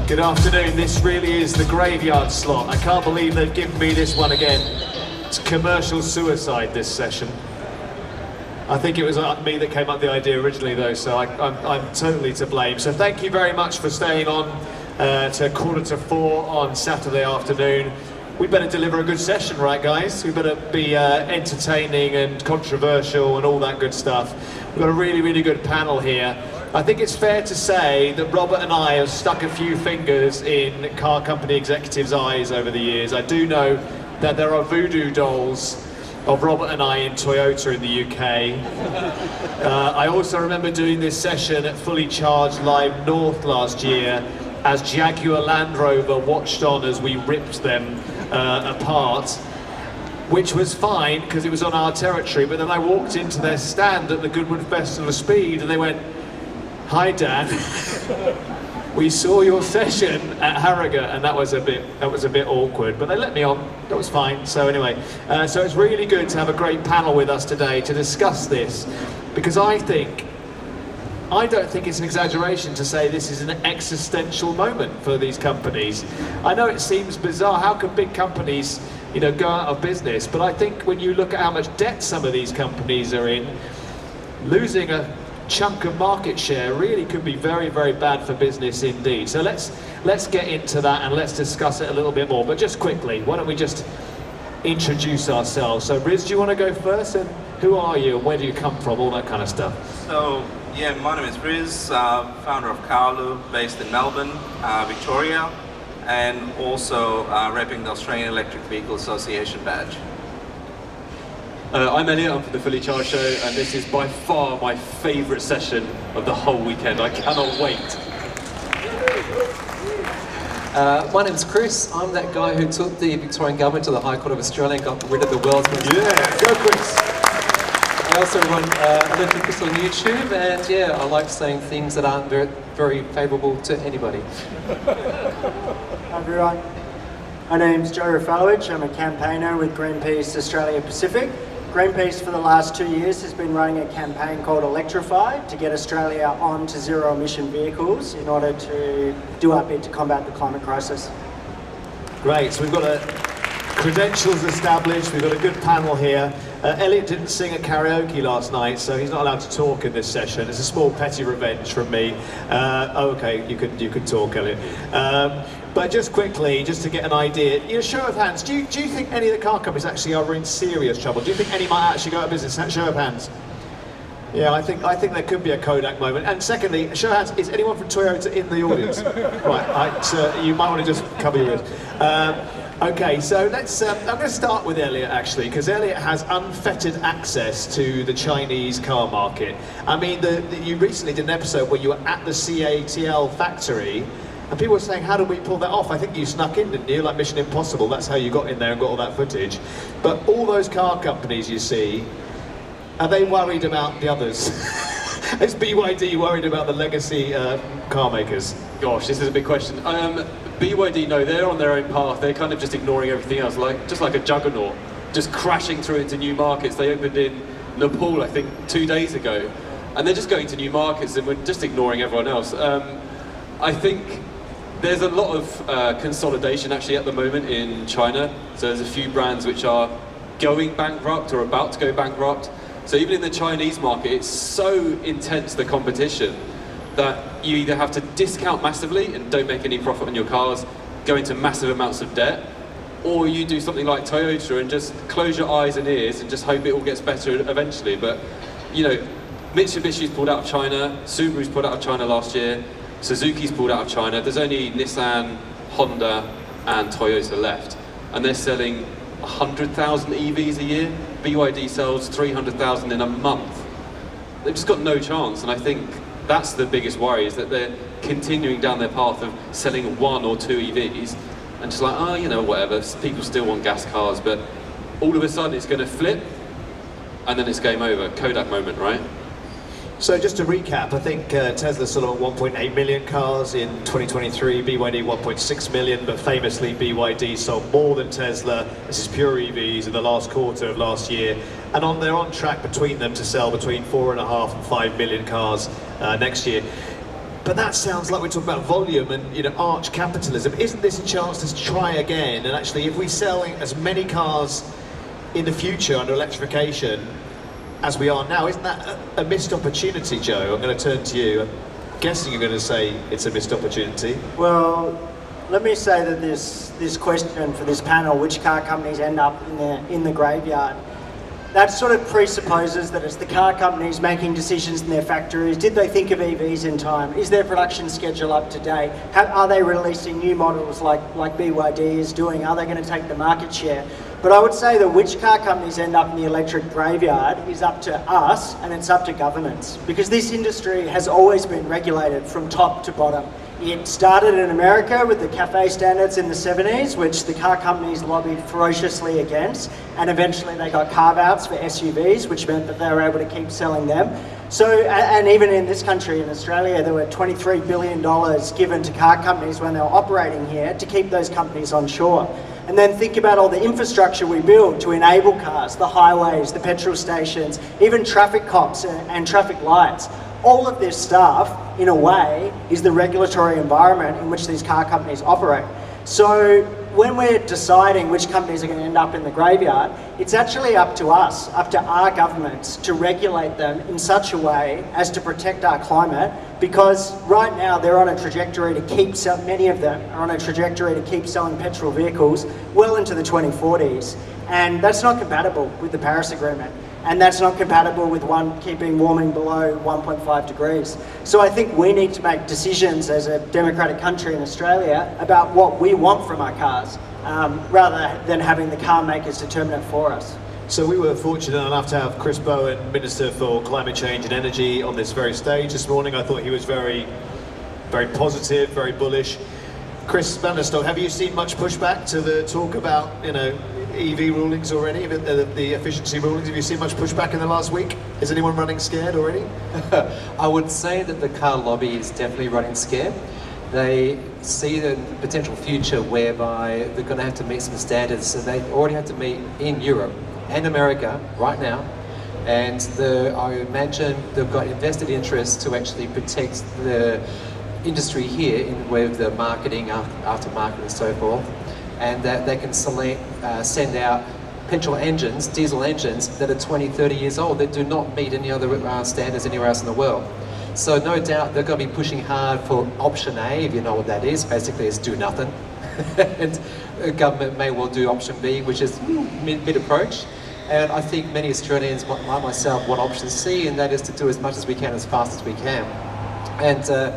Good afternoon. This really is the graveyard slot. I can't believe they've given me this one again. It's commercial suicide, this session. I think it was me that came up with the idea originally, though, so I'm totally to blame. So thank you very much for staying on to 3:45 on Saturday afternoon. We better deliver a good session, right, guys? We better be entertaining and controversial and all that good stuff. We've got a really, really good panel here. I think it's fair to say that Robert and I have stuck a few fingers in car company executives' eyes over the years. I do know that there are voodoo dolls of Robert and I in Toyota in the UK. I also remember doing this session at Fully Charged Live North last year as Jaguar Land Rover watched on as we ripped them apart, which was fine because it was on our territory, but then I walked into their stand at the Goodwood Festival of Speed and they went, "Hi Dan, we saw your session at Harrogate," and that was a bit awkward, but they let me on. That was fine. So anyway, so it's really good to have a great panel with us today to discuss this, because I don't think it's an exaggeration to say this is an existential moment for these companies. I know it seems bizarre. How can big companies, go out of business? But I think when you look at how much debt some of these companies are in, losing a chunk of market share really could be very, very bad for business indeed. So let's get into that and let's discuss it a little bit more. But just quickly, why don't we just introduce ourselves? So Riz, do you want to go first? And who are you and where do you come from? All that kind of stuff. So yeah, my name is Riz, founder of Carlu, based in Melbourne, Victoria, and also repping the Australian Electric Vehicle Association badge. I'm Elliot, I'm from the Fully Charged Show, and this is by far my favourite session of the whole weekend. I cannot wait. My name's Chris. I'm that guy who took the Victorian Government to the High Court of Australia and got rid of the world's most... Yeah, go Chris! I also run Electric Crystal on YouTube, and yeah, I like saying things that aren't very, very favourable to anybody. Hi everyone, my name's Rafalowicz. I'm a campaigner with Greenpeace Australia Pacific. Greenpeace for the last 2 years has been running a campaign called Electrify to get Australia onto zero emission vehicles in order to do our bit to combat the climate crisis. Great, so we've got credentials established, we've got a good panel here. Elliot didn't sing at karaoke last night, so he's not allowed to talk in this session. It's a small petty revenge from me. Okay, you could talk, Elliot. But just quickly, just to get an idea, show of hands, do you think any of the car companies actually are in serious trouble? Do you think any might actually go out of business? Show of hands. Yeah, I think there could be a Kodak moment. And secondly, show of hands, is anyone from Toyota in the audience? Right, so you might want to just cover your ears. Okay, so let's. I'm going to start with Elliot actually, because Elliot has unfettered access to the Chinese car market. I mean, you recently did an episode where you were at the CATL factory, and people were saying, "How did we pull that off?" I think you snuck in, didn't you? Like Mission Impossible. That's how you got in there and got all that footage. But all those car companies you see, are they worried about the others? Is BYD worried about the legacy car makers? Gosh, this is a big question. BYD, no, they're on their own path. They're kind of just ignoring everything else, just like a juggernaut, just crashing through into new markets. They opened in Nepal, I think, 2 days ago, and they're just going to new markets, and we're just ignoring everyone else. I think there's a lot of consolidation actually at the moment in China. So there's a few brands which are going bankrupt or about to go bankrupt. So even in the Chinese market, it's so intense, the competition, that you either have to discount massively and don't make any profit on your cars, go into massive amounts of debt, or you do something like Toyota and just close your eyes and ears and just hope it all gets better eventually. But, Mitsubishi's pulled out of China, Subaru's pulled out of China last year, Suzuki's pulled out of China. There's only Nissan, Honda, and Toyota left. And they're selling 100,000 EVs a year. BYD sells 300,000 in a month. They've just got no chance, and I think that's the biggest worry, is that they're continuing down their path of selling 1 or 2 EVs, and just like, whatever, people still want gas cars, but all of a sudden it's going to flip, and then it's game over. Kodak moment, right? So just to recap, I think Tesla sold 1.8 million cars in 2023, BYD 1.6 million, but famously BYD sold more than Tesla, this is pure EVs, in the last quarter of last year, and they're on track between them to sell between 4.5 and 5 million cars next year. But that sounds like we're talking about volume and, you know, arch capitalism. Isn't this a chance to try again? And actually, if we sell as many cars in the future under electrification as we are now, isn't that a missed opportunity, Joe? I'm going to turn to you. I'm guessing you're going to say it's a missed opportunity. Well, let me say that this question for this panel, which car companies end up in the graveyard, that sort of presupposes that it's the car companies making decisions in their factories. Did they think of EVs in time? Is their production schedule up to date? Are they releasing new models like BYD is doing? Are they going to take the market share? But I would say that which car companies end up in the electric graveyard is up to us, and it's up to governments. Because this industry has always been regulated from top to bottom. It started in America with the CAFE standards in the 70s, which the car companies lobbied ferociously against, and eventually they got carve-outs for SUVs, which meant that they were able to keep selling them. So, and even in this country, in Australia, there were $23 billion given to car companies when they were operating here to keep those companies on shore. And then think about all the infrastructure we build to enable cars, the highways, the petrol stations, even traffic cops and traffic lights. All of this stuff, in a way, is the regulatory environment in which these car companies operate. So when we're deciding which companies are going to end up in the graveyard, it's actually up to us, up to our governments, to regulate them in such a way as to protect our climate, because right now they're on a trajectory to keep many of them are on a trajectory to keep selling petrol vehicles well into the 2040s. And that's not compatible with the Paris Agreement. And that's not compatible with keeping warming below 1.5 degrees. So I think we need to make decisions as a democratic country in Australia about what we want from our cars, rather than having the car makers determine it for us. So we were fortunate enough to have Chris Bowen, Minister for Climate Change and Energy, on this very stage this morning. I thought he was very, very positive, very bullish. Chris Vanderstock, have you seen much pushback to the talk about, you know, EV rulings already, the efficiency rulings? Have you seen much pushback in the last week? Is anyone running scared already? I would say that the car lobby is definitely running scared. They see the potential future whereby they're going to have to meet some standards that they already have to meet in Europe and America right now. And I imagine they've got invested interest to actually protect the industry here with the marketing, aftermarket and so forth. And that they can send out petrol engines, diesel engines that are 20, 30 years old that do not meet any other standards anywhere else in the world. So no doubt they're going to be pushing hard for option A, if you know what that is. Basically it's do nothing. And the government may well do option B, which is mid approach. And I think many Australians, like myself, want option C, and that is to do as much as we can as fast as we can. And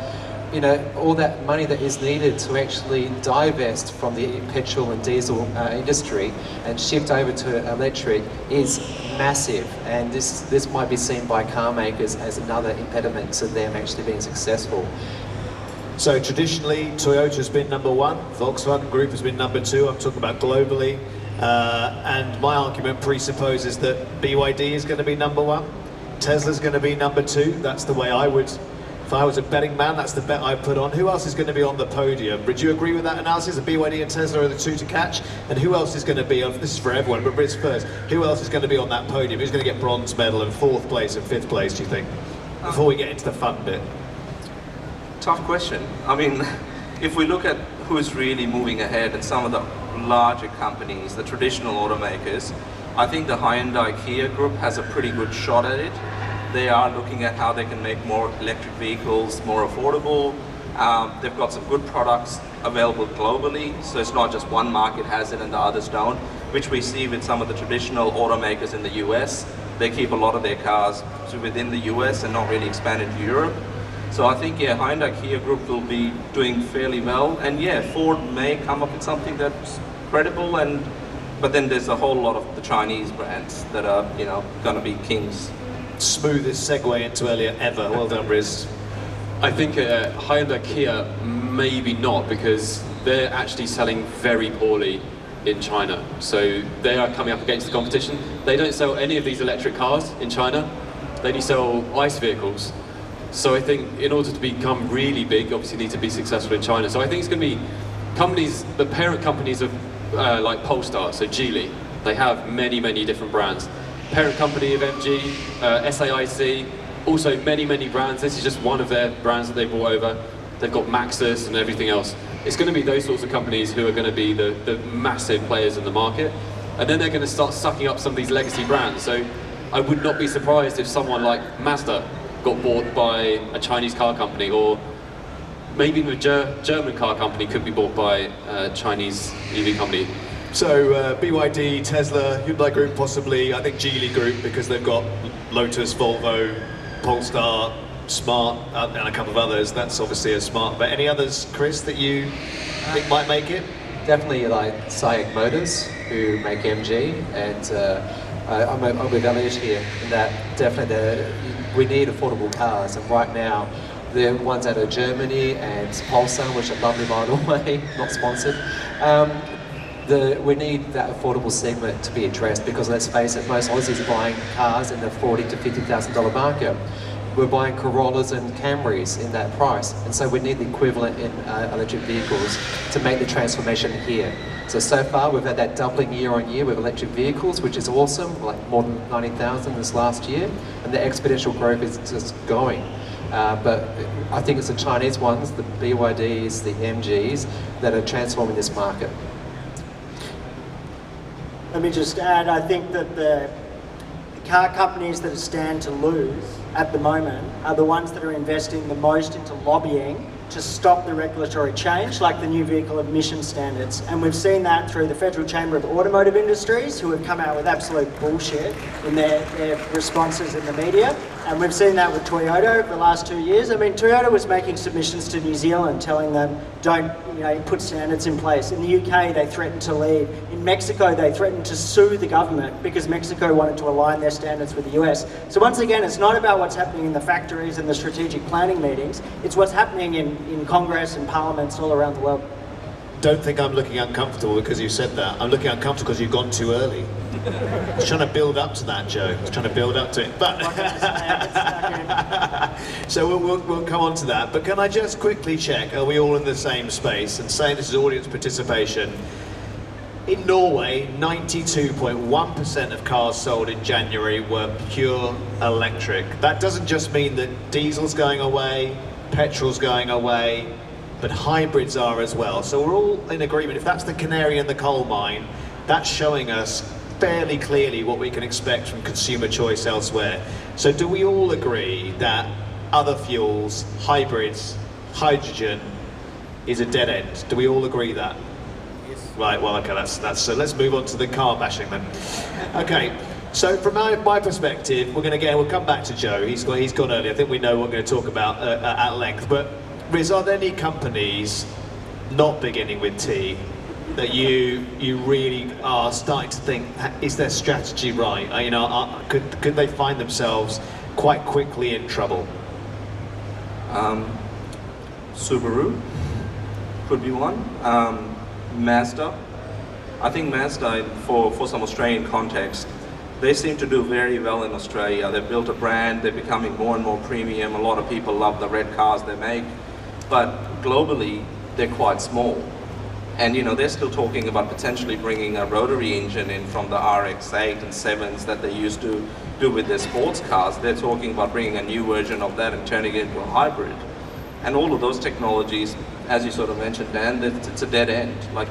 you know, all that money that is needed to actually divest from the petrol and diesel industry and shift over to electric is massive, and this might be seen by car makers as another impediment to them actually being successful. So traditionally, Toyota's been number one, Volkswagen Group has been number two, I'm talking about globally, and my argument presupposes that BYD is going to be number one, Tesla's going to be number two. That's the way I would. If I was a betting man, that's the bet I put on. Who else is going to be on the podium? Would you agree with that analysis? The BYD and Tesla are the two to catch. And who else is going to be, this is for everyone, but Riz first, who else is going to be on that podium? Who's going to get bronze medal and fourth place and fifth place, do you think? Before we get into the fun bit. Tough question. I mean, if we look at who's really moving ahead and some of the larger companies, the traditional automakers, I think the Hyundai Kia group has a pretty good shot at it. They are looking at how they can make more electric vehicles more affordable. They've got some good products available globally, so it's not just one market has it and the others don't, which we see with some of the traditional automakers in the US. They keep a lot of their cars within the US and not really expand into Europe. So I think, yeah, Hyundai Kia group will be doing fairly well. And yeah, Ford may come up with something that's credible, but then there's a whole lot of the Chinese brands that are, you know, going to be kings. Smoothest segue into Elliot ever. Well done, Riz. I think Hyundai Kia maybe not, because they're actually selling very poorly in China. So they are coming up against the competition. They don't sell any of these electric cars in China. They only sell ICE vehicles. So I think in order to become really big, obviously you need to be successful in China. So I think it's going to be companies, the parent companies of like Polestar, so Geely. They have many, many different brands. Parent company of MG, SAIC, also many brands. This is just one of their brands that they brought over. They've got Maxus and everything else. It's going to be those sorts of companies who are going to be the massive players in the market, and then they're going to start sucking up some of these legacy brands. So I would not be surprised if someone like Mazda got bought by a Chinese car company, or maybe even a German car company could be bought by a Chinese EV company. So BYD, Tesla, Hyundai Group possibly, I think Geely Group because they've got Lotus, Volvo, Polestar, Smart, and a couple of others. That's obviously a Smart. But any others, Chris, that you think might make it? Definitely like SAIC Motors, who make MG, and I'm with Elliot here in that definitely we need affordable cars, and right now the ones out of Germany and Polestar, which are lovely by the way, not sponsored. We need that affordable segment to be addressed because let's face it, most Aussies are buying cars in the $40,000 to $50,000 market. We're buying Corollas and Camrys in that price, and so we need the equivalent in electric vehicles to make the transformation here. So far we've had that doubling year on year with electric vehicles, which is awesome, like more than 90,000 this last year, and the exponential growth is just going. But I think it's the Chinese ones, the BYDs, the MGs, that are transforming this market. Let me just add, I think that the car companies that stand to lose at the moment are the ones that are investing the most into lobbying to stop the regulatory change, like the new vehicle emission standards. And we've seen that through the Federal Chamber of Automotive Industries, who have come out with absolute bullshit in their responses in the media. And we've seen that with Toyota over the last 2 years. I mean, Toyota was making submissions to New Zealand telling them, don't put standards in place. In the UK, they threatened to leave. In Mexico, they threatened to sue the government because Mexico wanted to align their standards with the US. So once again, it's not about what's happening in the factories and the strategic planning meetings. It's what's happening in Congress and parliaments all around the world. Don't think I'm looking uncomfortable because you said that. I'm looking uncomfortable because you've gone too early. I was trying to build up to that, Joe. I was trying to build up to it. But so we'll come on to that. But can I just quickly check, are we all in the same space? And saying this is audience participation. In Norway, 92.1% of cars sold in January were pure electric. That doesn't just mean that diesel's going away, petrol's going away, but hybrids are as well. So we're all in agreement. If that's the canary in the coal mine, that's showing us fairly clearly what we can expect from consumer choice elsewhere. So do we all agree that other fuels, hybrids, hydrogen is a dead end? Do we all agree that? Yes. Right, well, okay, that's so let's move on to the car bashing then. Okay, so from my perspective, we'll come back to Joe. He's gone early. I think we know what we're going to talk about at length, but Riz, are there any companies not beginning with T that you really are starting to think, is their strategy right? Could they find themselves quite quickly in trouble? Subaru could be one. Mazda. I think Mazda, for some Australian context, they seem to do very well in Australia. They've built a brand, they're becoming more and more premium. A lot of people love the red cars they make. But globally, they're quite small. And they're still talking about potentially bringing a rotary engine in from the RX-8 and 7s that they used to do with their sports cars. They're talking about bringing a new version of that and turning it into a hybrid. And all of those technologies, as you sort of mentioned, Dan, it's a dead end. Like,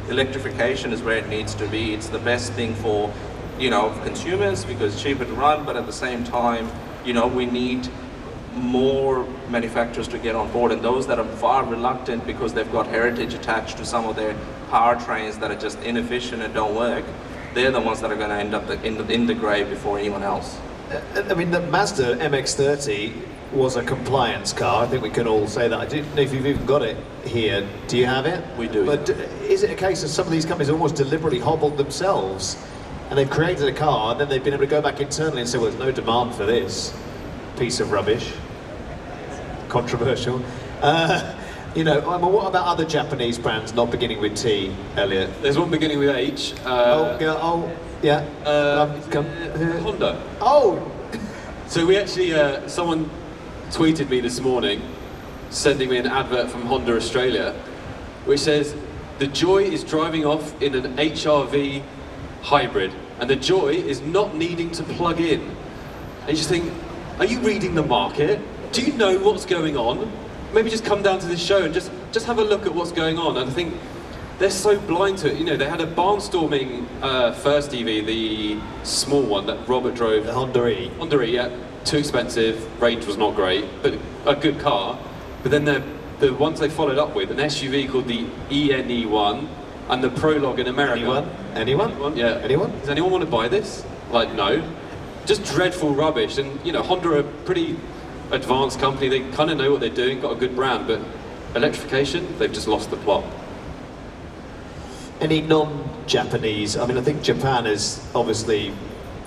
electrification is where it needs to be. It's the best thing for, consumers because it's cheaper to run, but at the same time, we need more manufacturers to get on board, and those that are far reluctant because they've got heritage attached to some of their powertrains that are just inefficient and don't work, they're the ones that are going to end up in the grave before anyone else. I mean, the Mazda MX-30 was a compliance car. I think we can all say that. I don't know if you've even got it here. Do you have it? We do. But is it a case of some of these companies almost deliberately hobbled themselves and they've created a car and then they've been able to go back internally and say, well, there's no demand for this piece of rubbish? Controversial. What about other Japanese brands not beginning with T, Elliot? There's one beginning with H. Yeah. Honda. Oh! So we actually, someone tweeted me this morning, sending me an advert from Honda Australia, which says, the joy is driving off in an HRV hybrid, and the joy is not needing to plug in. And you just think, Are you reading the market? Do you know what's going on? Maybe just come down to this show and just have a look at what's going on. And I think they're so blind to it. You know, they had a barnstorming first EV, the small one that Robert drove. The Honda E. Honda E, yeah. Too expensive, range was not great, but a good car. But then the ones they followed up with, an SUV called the ENE1 and the Prologue in America. Anyone? Yeah. Anyone? Does anyone want to buy this? Like, no. Just dreadful rubbish. And, you know, Honda are a pretty advanced company. They kind of know what they're doing, got a good brand, but electrification, they've just lost the plot. Any non-Japanese? I mean, I think Japan is obviously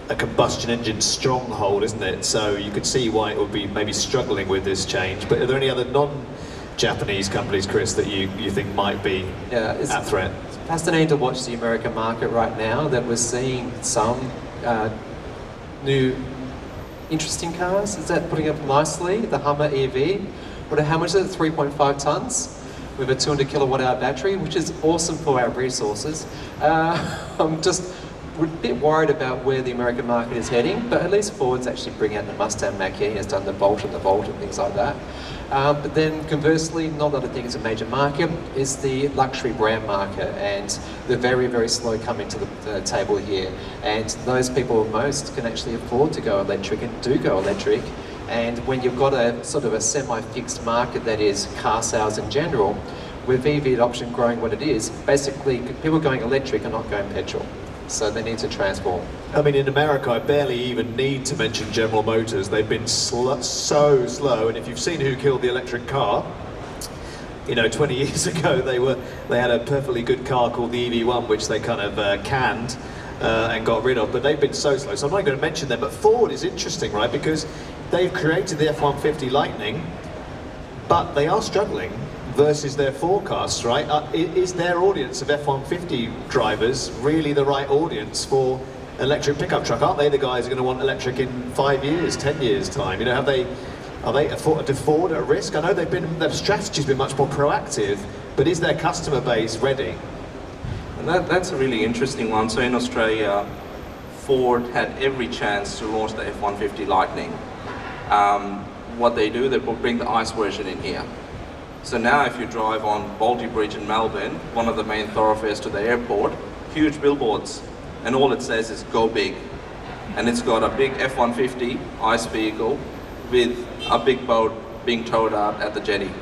a combustion engine stronghold, isn't it? So you could see why it would be maybe struggling with this change. But are there any other non-Japanese companies, Chris, that you think might be at threat? It's fascinating to watch the American market right now, that we're seeing some new interesting cars. Is that putting up nicely? The Hummer EV. How much is it? 3.5 tons with a 200 kilowatt hour battery, which is awesome for our resources. I'm just a bit worried about where the American market is heading, but at least Ford's actually bringing out the Mustang Mach-E, has done the Bolt and things like that. But then conversely, not that I think it's a major market, is the luxury brand market, and they're very, very slow coming to the table here. And those people most can actually afford to go electric and do go electric. And when you've got a sort of a semi-fixed market that is car sales in general, with EV adoption growing what it is, basically people going electric are not going petrol. So they need to transform. I mean, in America, I barely even need to mention General Motors. They've been so slow, and if you've seen Who Killed the Electric Car, you know, 20 years ago they had a perfectly good car called the EV1, which they kind of canned and got rid of, but they've been so slow. So I'm not going to mention them, but Ford is interesting, right? Because they've created the F-150 Lightning, but they are struggling versus their forecasts, right? Is their audience of F-150 drivers really the right audience for electric pickup truck? Aren't they the guys who are going to want electric in 5 years, 10 years time? You know, are they Ford at risk? I know their strategy's been much more proactive, but is their customer base ready? And that's a really interesting one. So in Australia, Ford had every chance to launch the F-150 Lightning. What they do, they bring the ICE version in here. So now if you drive on Baldy Bridge in Melbourne, one of the main thoroughfares to the airport, huge billboards, and all it says is go big. And it's got a big F-150 ICE vehicle with a big boat being towed out at the jetty.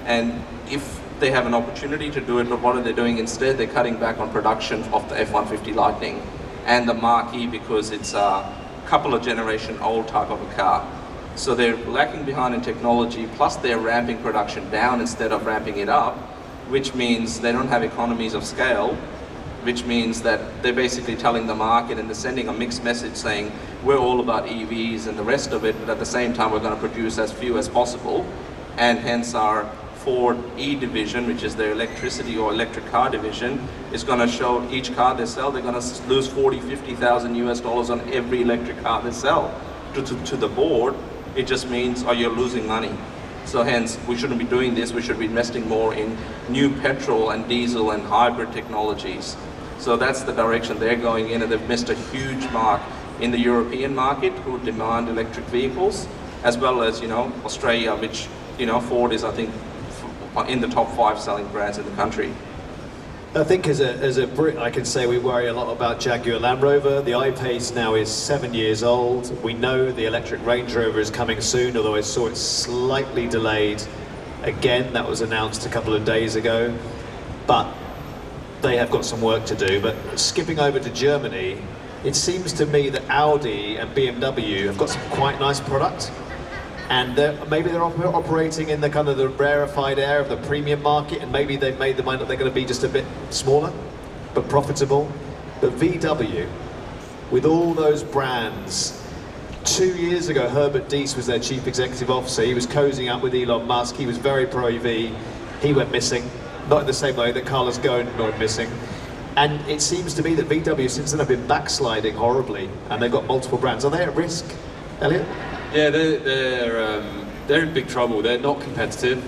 And if they have an opportunity to do it, but what are they doing instead? They're cutting back on production of the F-150 Lightning and the Mach-E, because it's a couple of generation old type of a car. So they're lacking behind in technology, plus they're ramping production down instead of ramping it up, which means they don't have economies of scale, which means that they're basically telling the market and they're sending a mixed message saying we're all about EVs and the rest of it, but at the same time we're going to produce as few as possible, and hence our Ford E division, which is their electricity or electric car division, is going to show each car they sell, they're going to lose 40,000-50,000 US dollars on every electric car they sell. To the board, it just means, oh, you're losing money. So hence, we shouldn't be doing this. We should be investing more in new petrol and diesel and hybrid technologies. So that's the direction they're going in, and they've missed a huge mark in the European market, who demand electric vehicles, as well as, you know, Australia, which, you know, Ford is, I think, in the top 5 selling brands in the country. I think as a Brit, I can say we worry a lot about Jaguar Land Rover. The I-Pace now is 7 years old. We know the electric Range Rover is coming soon, although I saw it slightly delayed again. That was announced a couple of days ago. But they have got some work to do. But skipping over to Germany, it seems to me that Audi and BMW have got some quite nice products. And maybe they're operating in the kind of the rarefied air of the premium market, and maybe they've made the mind that they're going to be just a bit smaller, but profitable. But VW, with all those brands, 2 years ago, Herbert Diess was their chief executive officer. He was cozying up with Elon Musk. He was very pro-EV. He went missing, not in the same way that Carlos Ghosn went missing. And it seems to me that VW, since then, have been backsliding horribly, and they've got multiple brands. Are they at risk, Elliot? Yeah, they're in big trouble. They're not competitive.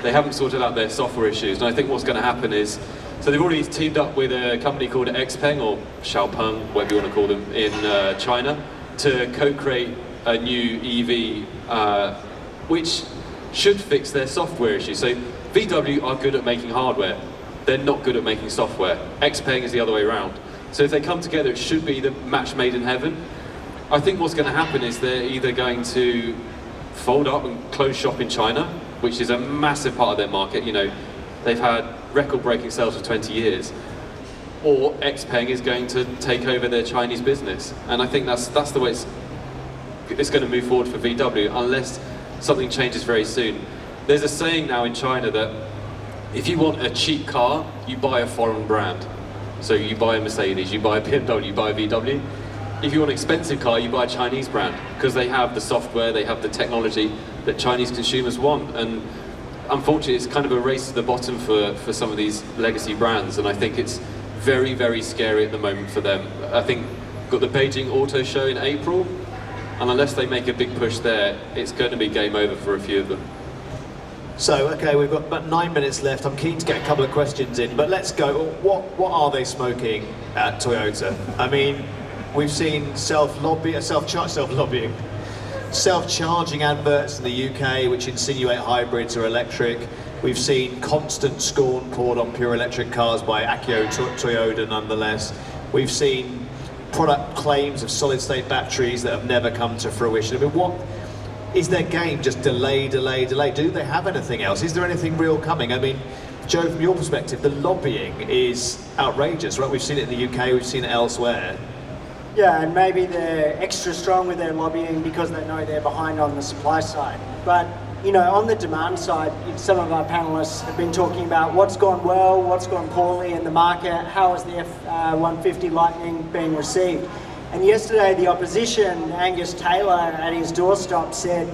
They haven't sorted out their software issues. And I think what's going to happen is, so they've already teamed up with a company called Xpeng, or Xiaopeng, whatever you want to call them, in China, to co-create a new EV, which should fix their software issue. So VW are good at making hardware. They're not good at making software. XPeng is the other way around. So if they come together, it should be the match made in heaven. I think what's going to happen is they're either going to fold up and close shop in China, which is a massive part of their market. You know, they've had record-breaking sales for 20 years. Or XPeng is going to take over their Chinese business. And I think that's the way it's going to move forward for VW, unless something changes very soon. There's a saying now in China that if you want a cheap car, you buy a foreign brand. So you buy a Mercedes, you buy a BMW, you buy a VW. If you want an expensive car, you buy a Chinese brand, because they have the software, they have the technology that Chinese consumers want. And unfortunately, it's kind of a race to the bottom for some of these legacy brands, and I think it's very, very scary at the moment for them. I think got the Beijing Auto Show in April, and unless they make a big push there, it's going to be game over for a few of them. So, okay, we've got about 9 minutes left. I'm keen to get a couple of questions in, but let's go. What are they smoking at Toyota? I mean, we've seen self-charging adverts in the UK which insinuate hybrids or electric. We've seen constant scorn poured on pure electric cars by Akio Toyoda nonetheless. We've seen product claims of solid-state batteries that have never come to fruition. I mean, what is their game? Just delay? Do they have anything else? Is there anything real coming? I mean, Joe, from your perspective, the lobbying is outrageous, right? We've seen it in the UK, we've seen it elsewhere. Yeah, and maybe they're extra strong with their lobbying because they know they're behind on the supply side. But, you know, on the demand side, some of our panelists have been talking about what's gone well, what's gone poorly in the market, how is the F-150 Lightning being received. And yesterday, the opposition, Angus Taylor, at his doorstop said,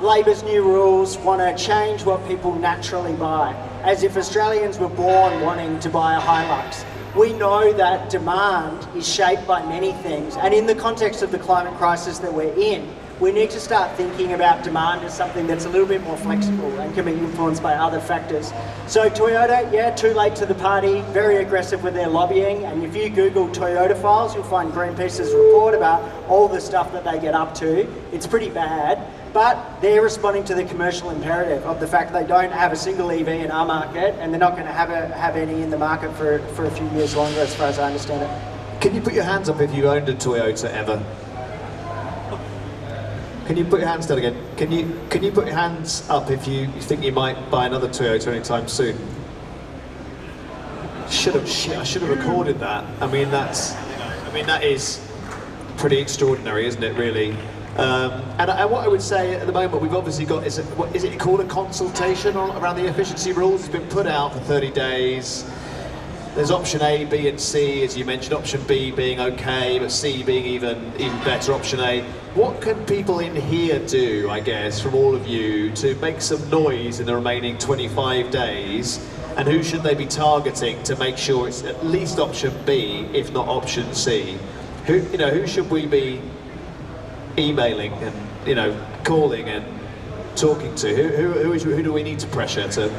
Labor's new rules want to change what people naturally buy, as if Australians were born wanting to buy a Hilux. We know that demand is shaped by many things, and in the context of the climate crisis that we're in, we need to start thinking about demand as something that's a little bit more flexible and can be influenced by other factors. So Toyota, yeah, too late to the party, very aggressive with their lobbying, and if you Google Toyota files, you'll find Greenpeace's report about all the stuff that they get up to. It's pretty bad, but they're responding to the commercial imperative of the fact they don't have a single EV in our market, and they're not going to have any in the market for a few years longer, as far as I understand it. Can you put your hands up if you owned a Toyota ever? Can you put your hands down again? Can you put your hands up if you think you might buy another Toyota anytime soon? I should have recorded that. I mean, that is pretty extraordinary, isn't it? Really. And what I would say at the moment, we've obviously got is it called a consultation around the efficiency rules? It's been put out for 30 days. There's option A, B, and C, as you mentioned. Option B being okay, but C being even better. Option A. What can people in here do, I guess, from all of you, to make some noise in the remaining 25 days? And who should they be targeting to make sure it's at least option B, if not option C? Who should we be emailing and calling and talking to? Who do we need to pressure to?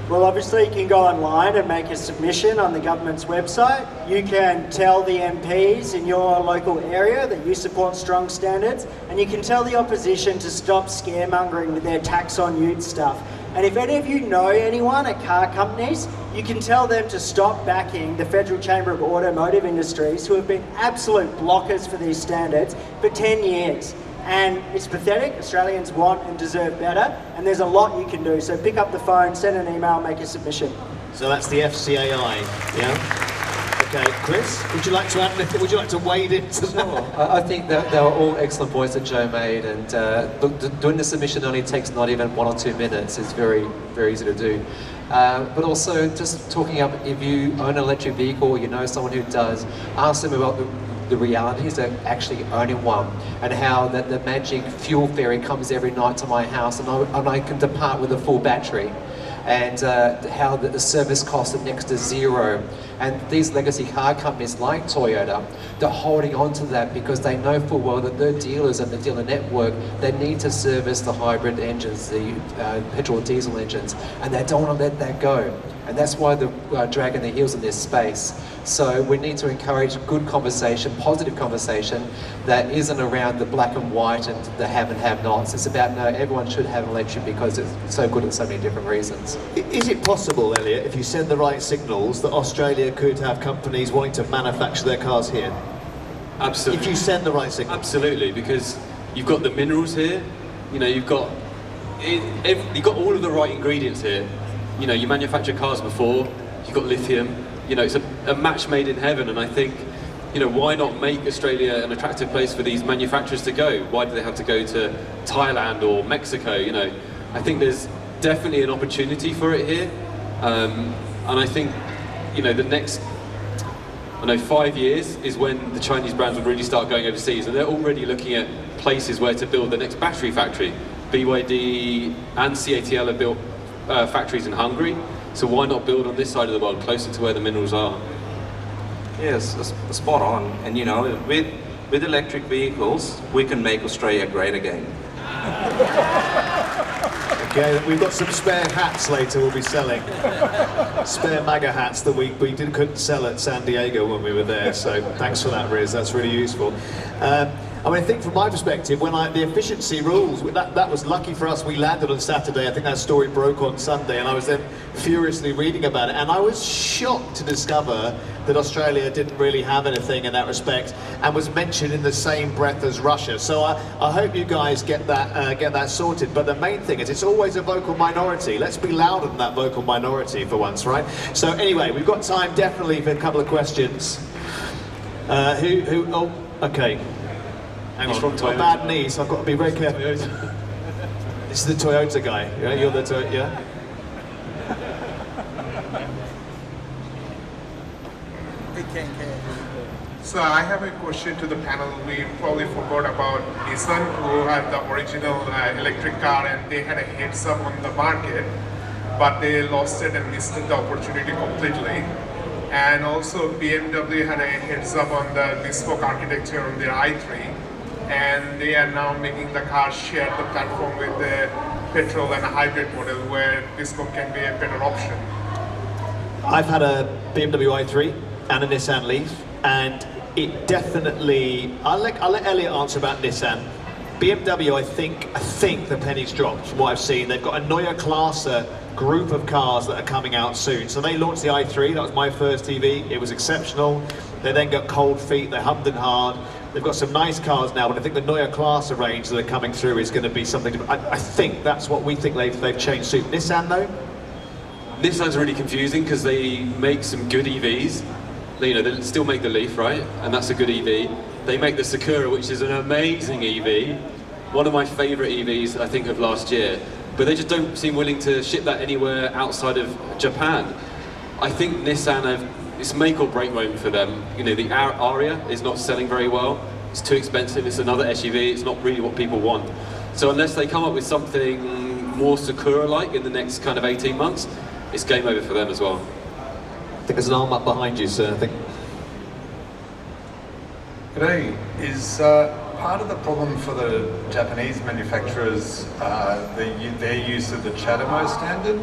Well, obviously you can go online and make a submission on the government's website. You can tell the MPs in your local area that you support strong standards, and you can tell the opposition to stop scaremongering with their tax on ute stuff. And if any of you know anyone at car companies, you can tell them to stop backing the Federal Chamber of Automotive Industries, who have been absolute blockers for these standards for 10 years. And it's pathetic. Australians want and deserve better, and there's a lot you can do. So pick up the phone, send an email, make a submission. So that's the FCAI, yeah? Okay, Chris, would you like to add anything? Would you like to wade into that? Sure. I think that they were all excellent points that Joe made, and doing the submission only takes not even 1 or 2 minutes. It's very, very easy to do. But also just talking up, if you own an electric vehicle or you know someone who does, ask them about the realities of actually owning one, and how that the magic fuel ferry comes every night to my house and I can depart with a full battery, and how the service costs are next to zero. And these legacy car companies like Toyota, they're holding on to that because they know full well that their dealers and the dealer network, they need to service the hybrid engines, the petrol diesel engines, and they don't want to let that go. And that's why they're dragging their heels in this space. So we need to encourage good conversation, positive conversation, that isn't around the black and white and the have and have-nots. It's about, no, everyone should have an electric because it's so good at so many different reasons. Is it possible, Elliot, if you send the right signals, that Australia could have companies wanting to manufacture their cars here? Absolutely. If you send the right signals? Absolutely, because you've got the minerals here, you know, you've got all of the right ingredients here. You know, you manufacture cars before, you've got lithium, you know, it's a match made in heaven, and I think, you know, why not make Australia an attractive place for these manufacturers to go? Why do they have to go to Thailand or Mexico, you know? I think there's definitely an opportunity for it here, and I think, you know, the next, 5 years is when the Chinese brands will really start going overseas, and they're already looking at places where to build the next battery factory. BYD and CATL have built factories in Hungary, so why not build on this side of the world, closer to where the minerals are? Yes, spot on. And you know, with electric vehicles, we can make Australia great again. Okay, we've got some spare hats later we'll be selling. Spare MAGA hats that we couldn't sell at San Diego when we were there, so thanks for that, Riz, that's really useful. I mean, I think from my perspective, the efficiency rules, that was lucky for us. We landed on Saturday. I think that story broke on Sunday, and I was then furiously reading about it. And I was shocked to discover that Australia didn't really have anything in that respect, and was mentioned in the same breath as Russia. So I hope you guys get that sorted. But the main thing is, it's always a vocal minority. Let's be louder than that vocal minority for once, right? So anyway, we've got time definitely for a couple of questions. Oh, okay. Hang on, I've got bad knees, so I've got to be very careful. This is the Toyota guy, yeah? You're the Toyota, yeah? So I have a question to the panel. We probably forgot about Nissan, who had the original electric car, and they had a heads up on the market, but they lost it and missed the opportunity completely. And also BMW had a heads up on the bespoke architecture on their i3. And they are now making the car share the platform with the petrol and a hybrid model, where bespoke can be a better option. I've had a BMW i3 and a Nissan Leaf, and it definitely, I'll let Elliot answer about Nissan. BMW, I think the penny's dropped from what I've seen. They've got a Neue Klasse group of cars that are coming out soon. So they launched the i3, that was my first EV, it was exceptional. They then got cold feet, they hummed and hard. They've got some nice cars now, but I think the Neue Klasse range that are coming through is going to be something. I think that's what we think they've changed soon. Nissan though? Nissan's really confusing because they make some good EVs. They still make the Leaf, right? And that's a good EV. They make the Sakura, which is an amazing EV. One of my favourite EVs, I think, of last year. But they just don't seem willing to ship that anywhere outside of Japan. I think Nissan it's make or break moment for them. The Aria is not selling very well. It's too expensive. It's another SUV. It's not really what people want. So unless they come up with something more Sakura-like in the next kind of 18 months, it's game over for them as well. I think there's an arm up behind you, sir, I think. G'day. Is part of the problem for the Japanese manufacturers their use of the CHAdeMO standard?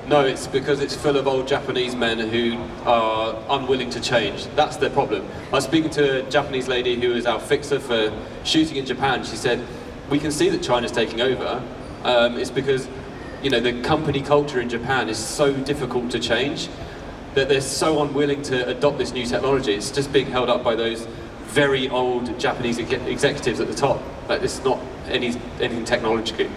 No, it's because it's full of old Japanese men who are unwilling to change. That's their problem. I was speaking to a Japanese lady who is our fixer for shooting in Japan. She said, we can see that China's taking over. It's because the company culture in Japan is so difficult to change that they're so unwilling to adopt this new technology. It's just being held up by those very old Japanese executives at the top. Like, it's not anything technological.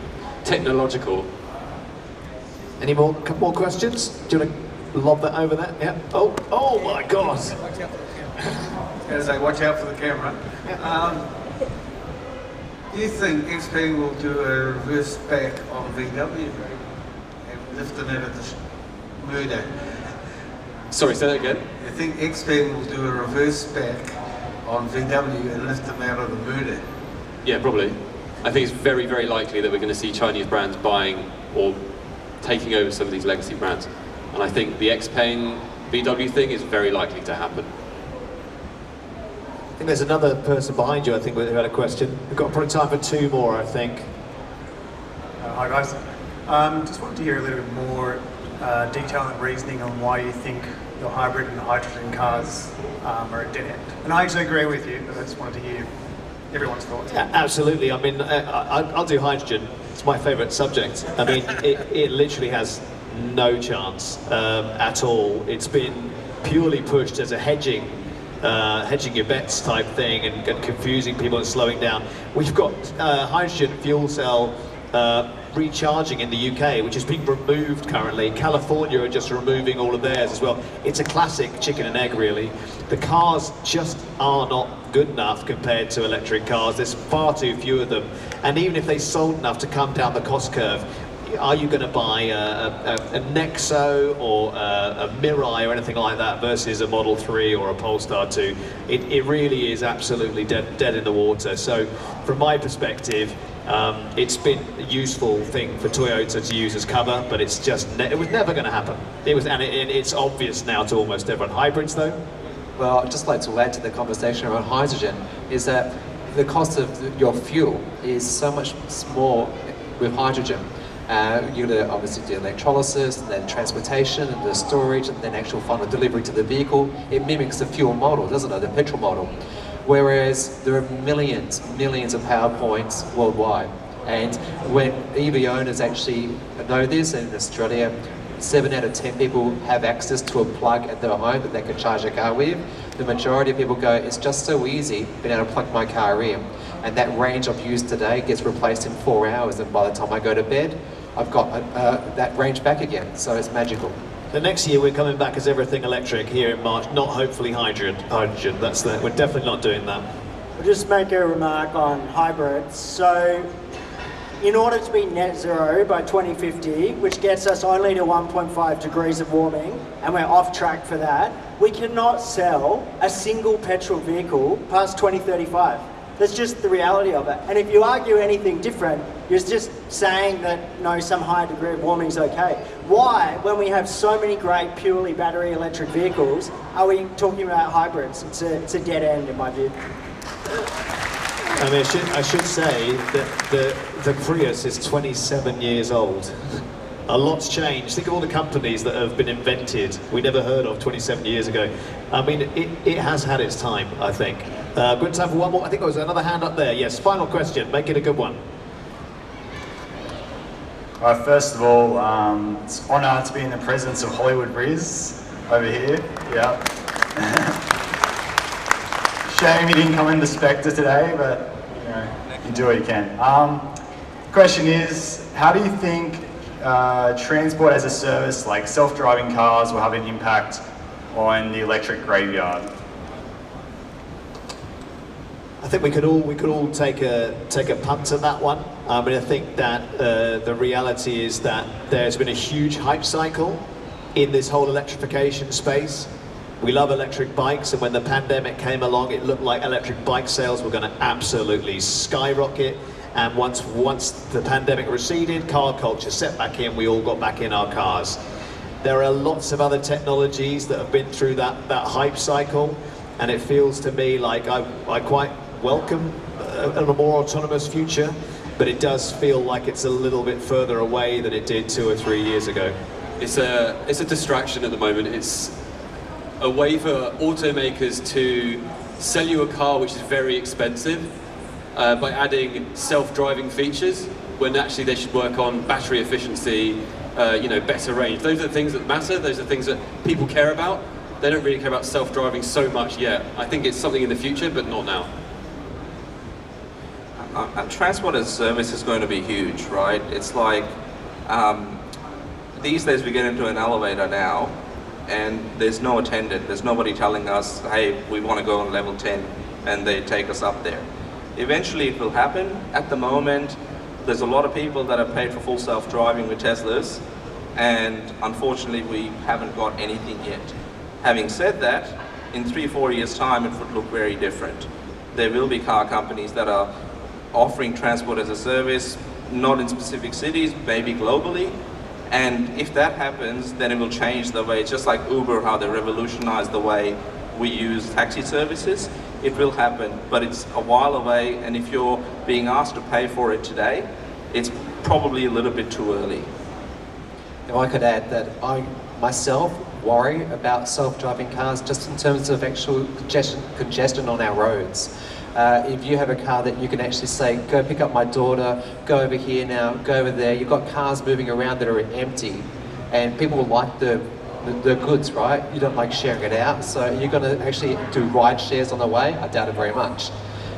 Any more questions? Do you want to lob that over there? Yeah. Oh my God! As I watch out for the camera. Do you think XPeng will do a reverse back on VW and lift them out of the murder? Sorry, say that again. I think XPeng will do a reverse back on VW and lift them out of the murder. Yeah, probably. I think it's very, very likely that we're going to see Chinese brands buying or taking over some of these legacy brands. And I think the XPeng VW thing is very likely to happen. I think there's another person behind you, I think, who had a question. We've got probably time for two more, I think. Hi guys. Just wanted to hear a little bit more detail and reasoning on why you think your hybrid and hydrogen cars are a dead end. And I actually agree with you, but I just wanted to hear everyone's thoughts. Yeah, absolutely. I mean, I'll do hydrogen. It's my favourite subject. I mean, it literally has no chance at all. It's been purely pushed as a hedging your bets type thing and confusing people and slowing down. We've got hydrogen fuel cell recharging in the UK, which is being removed currently. California are just removing all of theirs as well. It's a classic chicken and egg, really. The cars just are not good enough compared to electric cars. There's far too few of them. And even if they sold enough to come down the cost curve, are you going to buy a Nexo or a Mirai or anything like that versus a Model 3 or a Polestar 2? It really is absolutely dead in the water. So from my perspective, it's been a useful thing for Toyota to use as cover, but it's just it was never going to happen. It's obvious now to almost everyone. Hybrids, though? Well, I'd just like to add to the conversation around hydrogen is that the cost of your fuel is so much more with hydrogen. You're going to obviously do electrolysis, and then transportation, and the storage, and then actual final delivery to the vehicle. It mimics the fuel model, doesn't it? The petrol model. Whereas there are millions of power points worldwide. And when EV owners actually know this, and in Australia, 7 out of 10 people have access to a plug at their home that they can charge a car with. The majority of people go, it's just so easy being able to plug my car in. And that range I've used today gets replaced in 4 hours, and by the time I go to bed, I've got that range back again, so it's magical. The next year we're coming back as everything electric here in March, not hopefully hydrogen. We're definitely not doing that. I'll just make a remark on hybrids. So, in order to be net zero by 2050, which gets us only to 1.5 degrees of warming, and we're off track for that, we cannot sell a single petrol vehicle past 2035. That's just the reality of it. And if you argue anything different, you're just saying that, no, some high degree of warming is okay. Why, when we have so many great purely battery electric vehicles, are we talking about hybrids? It's a dead end in my view. I mean, I should say that the Prius is 27 years old. A lot's changed. Think of all the companies that have been invented we never heard of 27 years ago. I mean, it has had its time, I think. Good time for one more. I think there was another hand up there. Yes, final question. Make it a good one. All right, first of all, it's an honour to be in the presence of Hollywood Riz over here. Yeah. Shame you didn't come in the Spectre today, but you know, you do what you can. Question is, how do you think transport as a service, like self-driving cars, will have an impact on the electric graveyard? I think we could all take a punt at that one. I mean, I think that the reality is that there's been a huge hype cycle in this whole electrification space. We love electric bikes, and when the pandemic came along, it looked like electric bike sales were going to absolutely skyrocket. And once the pandemic receded, car culture set back in, we all got back in our cars. There are lots of other technologies that have been through that hype cycle, and it feels to me like I quite welcome a more autonomous future, but it does feel like it's a little bit further away than it did 2 or 3 years ago. It's a distraction at the moment. It's a way for automakers to sell you a car which is very expensive by adding self-driving features, when actually they should work on battery efficiency, better range. Those are the things that matter. Those are the things that people care about. They don't really care about self-driving so much yet. I think it's something in the future, but not now. Transport as a service is going to be huge, right? It's like these days we get into an elevator now and there's no attendant, there's nobody telling us, hey, we want to go on level 10, and they take us up there. Eventually it will happen. At the moment, there's a lot of people that have paid for full self-driving with Teslas, and unfortunately we haven't got anything yet. Having said that, in 3-4 years' time it would look very different. There will be car companies that are offering transport as a service, not in specific cities, maybe globally. And if that happens, then it will change the way, it's just like Uber, how they revolutionized the way we use taxi services. It will happen, but it's a while away, and if you're being asked to pay for it today, it's probably a little bit too early. If I could add that I myself worry about self-driving cars just in terms of actual congestion on our roads. If you have a car that you can actually say, go pick up my daughter, go over here now, go over there, you've got cars moving around that are empty, and people like the goods, right? You don't like sharing it out, so you're going to actually do ride shares on the way? I doubt it very much.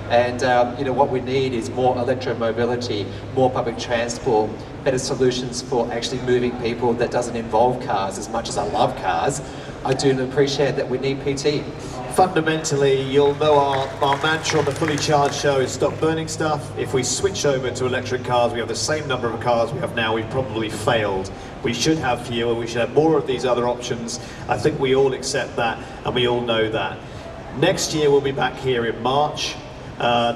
And you know, what we need is more electromobility, more public transport, better solutions for actually moving people that doesn't involve cars. As much as I love cars, I do appreciate that we need PT. Fundamentally, you'll know our mantra on the Fully Charged show is stop burning stuff. If we switch over to electric cars, we have the same number of cars we have now, we've probably failed. We should have fewer, we should have more of these other options. I think we all accept that, and we all know that. Next year, we'll be back here in March.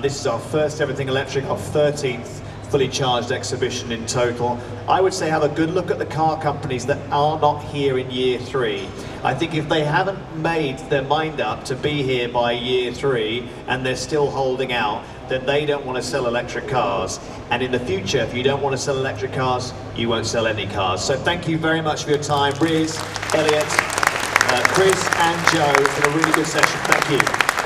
This is our first Everything Electric, our 13th Fully Charged exhibition in total. I would say have a good look at the car companies that are not here in year 3. I think if they haven't made their mind up to be here by year 3 and they're still holding out, then they don't want to sell electric cars. And in the future, if you don't want to sell electric cars, you won't sell any cars. So thank you very much for your time, Riz, Elliot, Chris and Joe. It's been a really good session. Thank you.